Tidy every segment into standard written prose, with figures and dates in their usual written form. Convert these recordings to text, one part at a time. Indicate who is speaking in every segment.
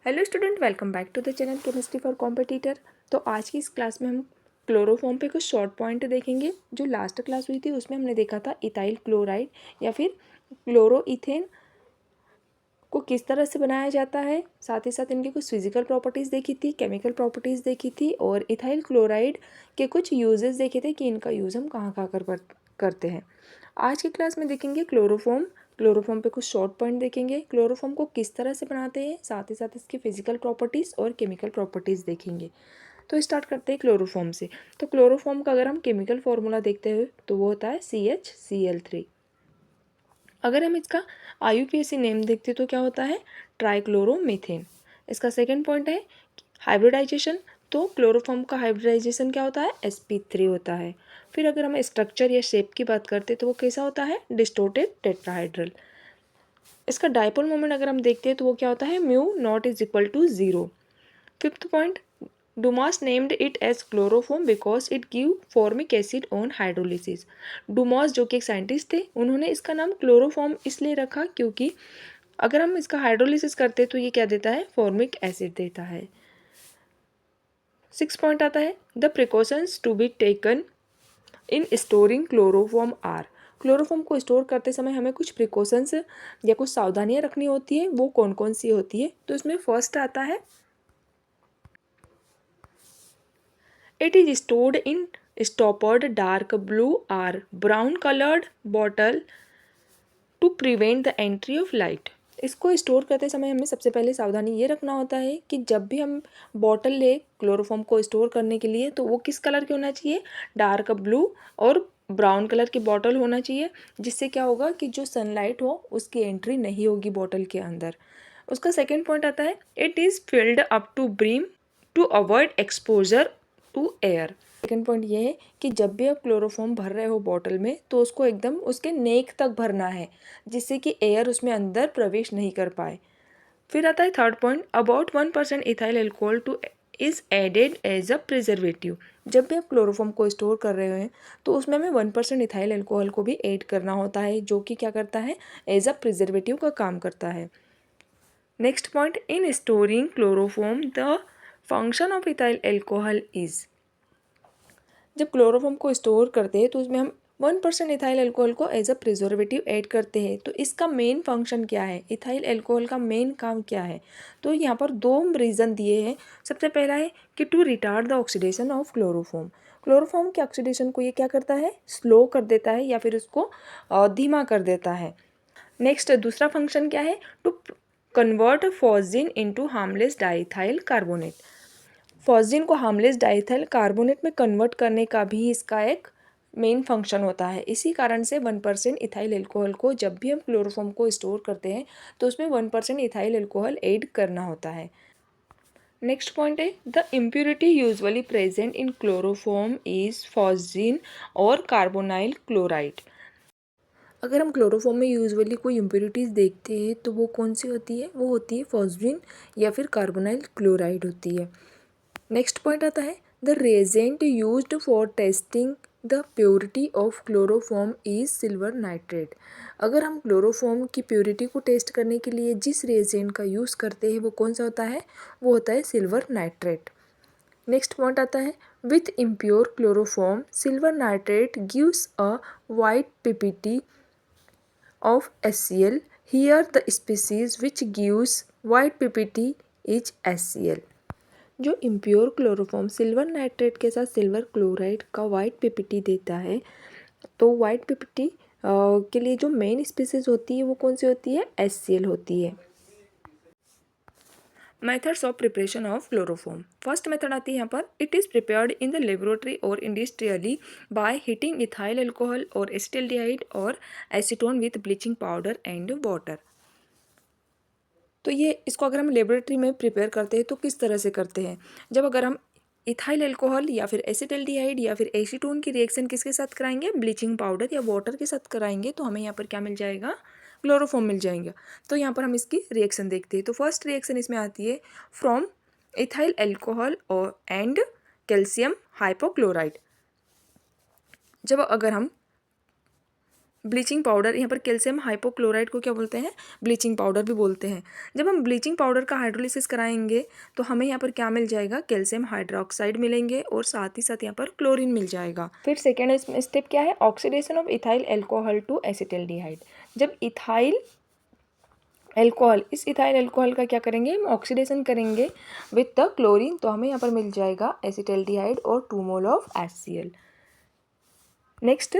Speaker 1: Hello student, welcome back to the channel chemistry for competitor. तो आज की इस क्लास में हम क्लोरोफॉर्म पे कुछ शॉर्ट पॉइंट देखेंगे। जो लास्ट क्लास हुई थी उसमें हमने देखा था इथाइल क्लोराइड या फिर क्लोरोइथेन को किस तरह से बनाया जाता है, साथ ही साथ इनकी कुछ फिजिकल प्रॉपर्टीज़ देखी थी, केमिकल प्रॉपर्टीज़ देखी थी और इथाइल क्लोराइड के कुछ यूजेस देखे थे कि इनका यूज़ हम कहाँ कहाँ करते हैं। आज की क्लास में देखेंगे क्लोरोफॉर्म पे कुछ शॉर्ट पॉइंट देखेंगे, क्लोरोफॉर्म को किस तरह से बनाते हैं, साथ ही साथ इसकी फिजिकल प्रॉपर्टीज़ और केमिकल प्रॉपर्टीज़ देखेंगे। तो स्टार्ट करते हैं क्लोरोफॉर्म से। तो क्लोरोफॉर्म का अगर हम केमिकल फॉर्मूला देखते हुए तो वो होता है CH Cl3। अगर हम इसका IUPAC नेम देखते तो क्या होता है, ट्राइक्लोरोमीथेन। इसका सेकंड पॉइंट है हाइब्रिडाइजेशन। तो क्लोरोफॉर्म का हाइब्रिडाइजेशन क्या होता है, sp3 होता है। फिर अगर हम स्ट्रक्चर या शेप की बात करते तो वो कैसा होता है, डिस्टोर्टेड टेट्राहाइड्रल। इसका डायपोल मोमेंट अगर हम देखते हैं तो वो क्या होता है, mu naught is equal to 0। Fifth point, Dumas named it as chloroform because it give formic acid on hydrolysis. Dumas जो कि एक साइंटिस्ट थे, उन्होंने इसका नाम क्लोरोफॉर्म इसलिए रखा क्योंकि अगर हम इसका हाइड्रोलिसिस करते तो ये क्या देता है, फॉर्मिक एसिड देता है। सिक्स पॉइंट आता है, the precautions to be taken in storing chloroform are. Chloroform को स्टोर करते समय हमें कुछ प्रिकॉशंस या कुछ सावधानियां रखनी होती है, वो कौन कौन सी होती है। तो इसमें फर्स्ट आता है, it is stored in stoppered dark blue or brown colored bottle to prevent the entry of light। इसको स्टोर करते समय हमें सबसे पहले सावधानी ये रखना होता है कि जब भी हम बॉटल ले क्लोरोफॉर्म को स्टोर करने के लिए तो वो किस कलर की होना चाहिए, डार्क ब्लू और ब्राउन कलर की बॉटल होना चाहिए, जिससे क्या होगा कि जो सनलाइट हो उसकी एंट्री नहीं होगी बॉटल के अंदर। उसका सेकेंड पॉइंट आता है, it is filled up to brim to avoid exposure to air. Second point ये है कि जब भी आप क्लोरोफॉर्म भर रहे हो बॉटल में तो उसको एकदम उसके नेक तक भरना है, जिससे कि एयर उसमें अंदर प्रवेश नहीं कर पाए। फिर आता है third point, about 1% ethyl alcohol too is added as a preservative. जब भी आप क्लोरोफॉर्म को स्टोर कर रहे हैं तो उसमें हमें 1% इथाइल एल्कोहल को भी ऐड करना होता है, जो कि क्या करता है, एज अ प्रिजर्वेटिव का काम करता है। Next point, in storing chloroform the function of ethyl alcohol is. जब क्लोरोफॉर्म को स्टोर करते हैं तो उसमें हम 1% इथाइल एल्कोहल को एज अ प्रिजर्वेटिव ऐड करते हैं। तो इसका मेन फंक्शन क्या है, इथाइल एल्कोहल का मेन काम क्या है। तो यहाँ पर दो रीज़न दिए हैं। सबसे पहला है कि to retard the oxidation of chloroform. Chloroform के ऑक्सीडेशन को ये क्या करता है, स्लो कर देता है या फिर उसको धीमा कर देता है। नेक्स्ट दूसरा फंक्शन क्या है, to convert phosgene into harmless diethyl carbonate. Phosgene को हार्मलेस डाइथाइल कार्बोनेट में कन्वर्ट करने का भी इसका एक मेन फंक्शन होता है। इसी कारण से 1% इथाइल एल्कोहल को जब भी हम क्लोरोफॉर्म को स्टोर करते हैं तो उसमें 1% इथाइल एल्कोहल ऐड करना होता है। नेक्स्ट पॉइंट है, the impurity usually present in chloroform is phosgene और कार्बोनाइल क्लोराइड। अगर हम क्लोरोफॉर्म में यूजुअली कोई इम्प्योरिटीज़ देखते हैं तो वो कौन सी होती है, वो होती है फॉस्जिन या फिर कार्बोनाइल क्लोराइड होती है। नेक्स्ट पॉइंट आता है, the reagent used for testing the purity of chloroform is silver nitrate. अगर हम क्लोरोफॉर्म की प्योरिटी को टेस्ट करने के लिए जिस reagent का यूज़ करते हैं वो कौन सा होता है, वो होता है सिल्वर नाइट्रेट। नेक्स्ट पॉइंट आता है, with impure chloroform silver nitrate gives a white PPT of HCl। Here the species which gives white PPT is HCl। जो इम्प्योर क्लोरोफॉर्म सिल्वर नाइट्रेट के साथ सिल्वर क्लोराइड का वाइट पीपीटी देता है, तो white PPT के लिए जो मेन स्पीसीज होती है वो कौन सी होती है, HCl होती है। Methods of preparation of chloroform, first method आती है यहाँ पर, it is prepared in the laboratory और industrially by heating ethyl alcohol और एसिटाल्डिहाइड और acetone with bleaching powder and water. तो ये इसको अगर हम लेबोरेटरी में प्रिपेयर करते हैं तो किस तरह से करते हैं, जब अगर हम इथाइल एल्कोहल या फिर एसिटाल्डिहाइड या फिर एसीटोन की रिएक्शन किसके साथ कराएंगे, ब्लीचिंग पाउडर या वाटर के साथ कराएंगे, तो हमें यहाँ पर क्या मिल जाएगा, क्लोरोफॉर्म मिल जाएगा। तो यहाँ पर हम इसकी रिएक्शन देखते हैं। तो फर्स्ट रिएक्शन इसमें आती है, फ्रॉम इथाइल एल्कोहल और एंड कैल्शियम हाइपोक्लोराइड। जब अगर हम ब्लीचिंग पाउडर, यहाँ पर कैल्शियम हाइपोक्लोराइड को क्या बोलते हैं, ब्लीचिंग पाउडर भी बोलते हैं। जब हम ब्लीचिंग पाउडर का हाइड्रोलिसिस कराएंगे तो हमें यहाँ पर क्या मिल जाएगा, कैल्शियम हाइड्रोक्साइड मिलेंगे और साथ ही साथ यहाँ पर क्लोरीन मिल जाएगा। फिर सेकेंड स्टेप क्या है, oxidation of ethyl alcohol to acetaldehyde. जब इथाइल एल्कोहल, इस इथाइल एल्कोहल का क्या करेंगे, हम ऑक्सीडेशन करेंगे विथ द क्लोरीन, तो हमें यहाँ पर मिल जाएगा एसिटाल्डिहाइड और 2 mole of HCl। Next,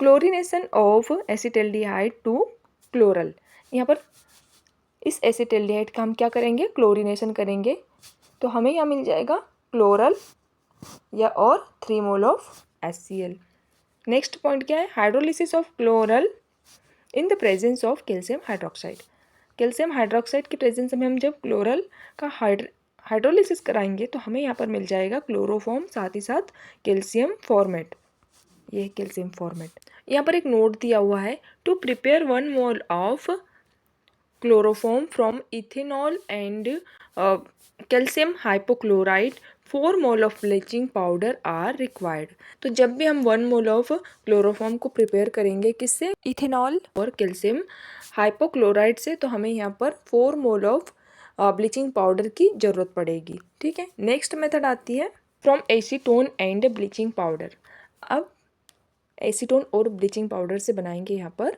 Speaker 1: chlorination of acetaldehyde to chloral. यहाँ पर इस एसिटाल्डिहाइड का हम क्या करेंगे, क्लोरीनेशन करेंगे, तो हमें यहाँ मिल जाएगा क्लोरल या और 3 mole of HCl। Next point क्या है, hydrolysis of chloral in the presence of calcium hydroxide. Calcium hydroxide की प्रेजेंस में हम जब क्लोरल का हाइड्रोलिसिस कराएंगे तो हमें यहाँ पर मिल जाएगा क्लोरोफॉर्म, साथ ही साथ कैल्शियम फॉर्मेट। ये है कैल्शियम फॉर्मेट। यहाँ पर एक नोट दिया हुआ है, to prepare 1 mole of chloroform from ethanol and calcium hypochlorite 4 mole of bleaching powder are required. तो जब भी हम 1 मोल ऑफ क्लोरोफॉर्म को प्रिपेयर करेंगे किससे, इथेनॉल और कैल्शियम हाइपोक्लोराइड से, तो हमें यहाँ पर 4 मोल ऑफ ब्लीचिंग पाउडर की ज़रूरत पड़ेगी। ठीक है। नेक्स्ट मेथड आती है from acetone and bleaching powder. अब एसीटोन और ब्लीचिंग पाउडर से बनाएंगे यहाँ पर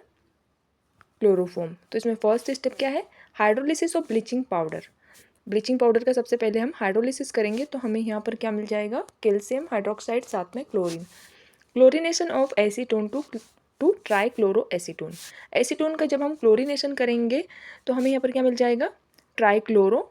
Speaker 1: क्लोरोफॉर्म। तो इसमें फर्स्ट स्टेप क्या है, hydrolysis of bleaching powder. Bleaching powder का सबसे पहले हम हाइड्रोलिसिस करेंगे तो हमें यहाँ पर क्या मिल जाएगा, कैल्शियम हाइड्रोक्साइड साथ में chlorine. Chlorination of acetone to trichloro acetone. Acetone का जब हम क्लोरीनेशन करेंगे तो हमें यहाँ पर क्या मिल जाएगा, ट्राइक्लोरो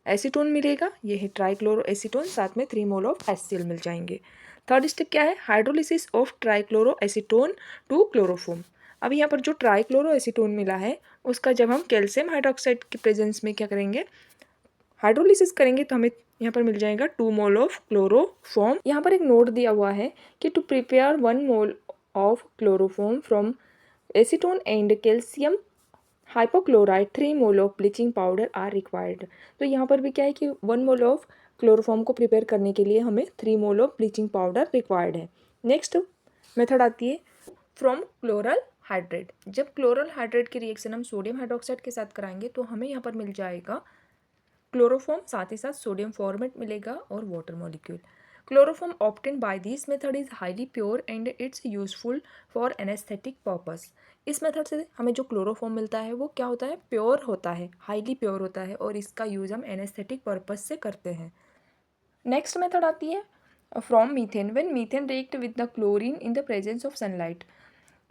Speaker 1: एसीटोन मिलेगा। ये है ट्राइक्लोरो एसीटोन, साथ में 3 मोल ऑफ HCl मिल जाएंगे। थर्ड स्टेप क्या है, hydrolysis of trichloro acetone to chloroform. अब यहाँ पर जो ट्राइक्लोरो एसीटोन मिला है उसका जब हम कैल्शियम हाइड्रोक्साइड के प्रेजेंस में क्या करेंगे, हाइड्रोलिसिस करेंगे तो हमें यहाँ पर मिल जाएगा 2 मोल ऑफ क्लोरोफॉर्म। यहाँ पर एक नोट दिया हुआ है कि to prepare 1 mole of chloroform from acetone and calcium hypochlorite 3 mole of bleaching powder are required. तो यहाँ पर भी क्या है कि 1 मोल ऑफ क्लोरोफॉर्म को प्रिपेयर करने के लिए हमें 3 mole of bleaching powder required है। नेक्स्ट मेथड आती है फ्रॉम क्लोरल हाइड्रेट। जब क्लोरल हाइड्रेट की रिएक्शन हम सोडियम हाइड्रोक्साइड के साथ कराएंगे तो हमें यहाँ पर मिल जाएगा क्लोरोफॉर्म, साथ ही साथ सोडियम फॉर्मेट मिलेगा और water molecule. Chloroform obtain by this method is highly pure and it's useful for anaesthetic purpose. इस मेथड से हमें जो क्लोरोफॉर्म मिलता है वो क्या होता है, प्योर होता है, हाईली प्योर होता है, और इसका यूज हम एनेस्थेटिक पर्पस से करते हैं। नेक्स्ट मेथड आती है from methane. When methane react with the chlorine in the presence of sunlight,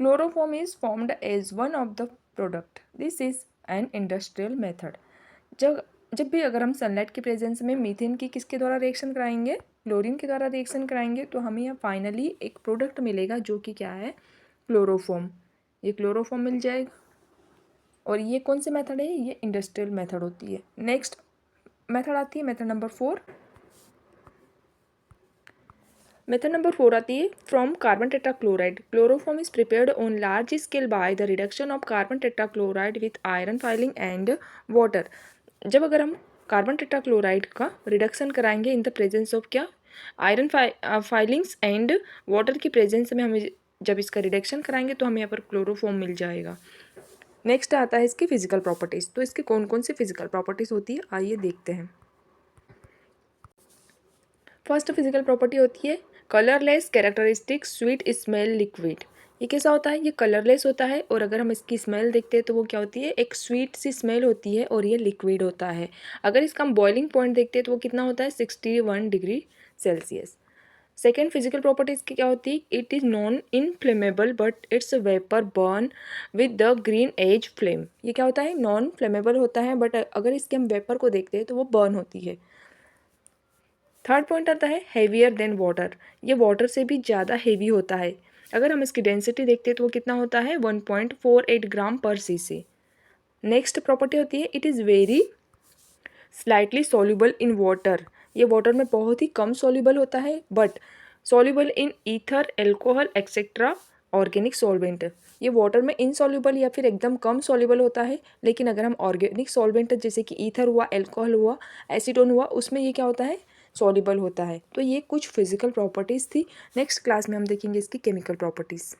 Speaker 1: chloroform is formed as one of the product. This is an industrial method. जब भी अगर हम सनलाइट के प्रेजेंस में मीथेन की किसके द्वारा रिएक्शन कराएंगे, क्लोरीन के द्वारा रिएक्शन कराएंगे, तो हमें यहाँ फाइनली एक प्रोडक्ट मिलेगा जो कि क्या है, क्लोरोफॉर्म। ये क्लोरोफॉर्म मिल जाएगा। और ये कौन सी मेथड है, ये इंडस्ट्रियल मेथड होती है। नेक्स्ट मेथड आती है मेथड नंबर 4। मेथड नंबर 4 आती है from carbon tetrachloride. Chloroform is prepared on large scale by the reduction of carbon tetrachloride with iron filing and water. जब अगर हम कार्बन टेट्राक्लोराइड का रिडक्शन कराएंगे इन द प्रेजेंस ऑफ क्या, आयरन फाइलिंग्स एंड वाटर की presence में हमें जब इसका रिडक्शन कराएंगे तो हमें यहाँ पर क्लोरोफॉर्म मिल जाएगा। नेक्स्ट आता है इसकी फिजिकल प्रॉपर्टीज़। तो इसकी कौन कौन सी फिजिकल प्रॉपर्टीज़ होती है, आइए देखते हैं। फर्स्ट फिजिकल प्रॉपर्टी होती है colourless characteristic sweet smell liquid. ये कैसा होता है, ये कलरलेस होता है, और अगर हम इसकी स्मेल देखते हैं तो वो क्या होती है, एक स्वीट सी स्मेल होती है, और ये लिक्विड होता है। अगर इसका हम बॉइलिंग पॉइंट देखते हैं तो वो कितना होता है, 61 degree Celsius. Second physical properties की क्या होती है, it is non inflammable but its vapour burn with the green edge flame. ये क्या होता है, नॉन फ्लेमेबल होता है, बट अगर इसके हम वेपर को देखते हैं तो वो बर्न होती है। थर्ड पॉइंट आता है हेवियर देन वाटर। ये वाटर से भी ज़्यादा हेवी होता है। अगर हम इसकी डेंसिटी देखते हैं तो वो कितना होता है, 1.48 ग्राम पर cc। नेक्स्ट प्रॉपर्टी होती है it is very slightly soluble in water. ये वाटर में बहुत ही कम सॉल्युबल होता है, but soluble in ether, alcohol etcetera organic solvent. ये वाटर में इनसॉल्युबल या फिर एकदम कम सॉल्युबल होता है, लेकिन अगर हम ऑर्गेनिक सॉल्वेंट जैसे कि ईथर हुआ, एल्कोहल हुआ, एसीटोन हुआ, उसमें ये क्या होता है, सॉल्युबल होता है। तो ये कुछ फिजिकल प्रॉपर्टीज़ थी। नेक्स्ट क्लास में हम देखेंगे इसकी केमिकल प्रॉपर्टीज़।